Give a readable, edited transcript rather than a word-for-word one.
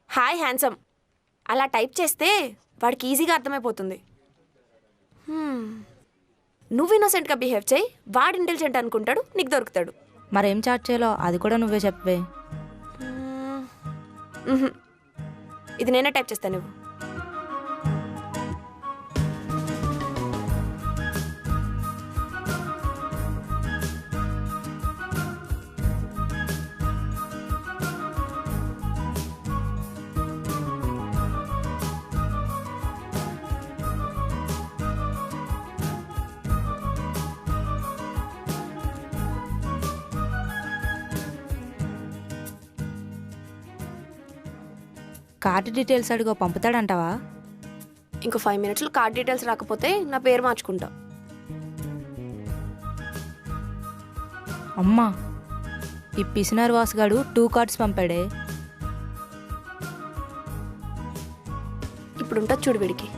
Hi handsome అలా type చేస్తే వాడికి ఈజీగా అర్థమైపోతుంది. నువ్వు ఇన్నోసెంట్గా బిహేవ్ చేయి, వాడు ఇంటెలిజెంట్ అనుకుంటాడు, నీకు దొరుకుతాడు. మరేం చాట్ చేయాలో అది కూడా నువ్వే చెప్పవే. ఇది నేనే టైప్ చేస్తాను. నువ్వు కార్డు డీటెయిల్స్ అడిగో పంపుతాడంటావా? ఇంకో 5 minutesలో కార్డ్ డీటెయిల్స్ రాకపోతే నా పేరు మార్చుకుంటా. అమ్మా, ఈ పిసినార్ వాసుగాడు 2 కార్డ్స్ పంపాడే. ఇప్పుడు ఉంటుంది చూడు వీడికి.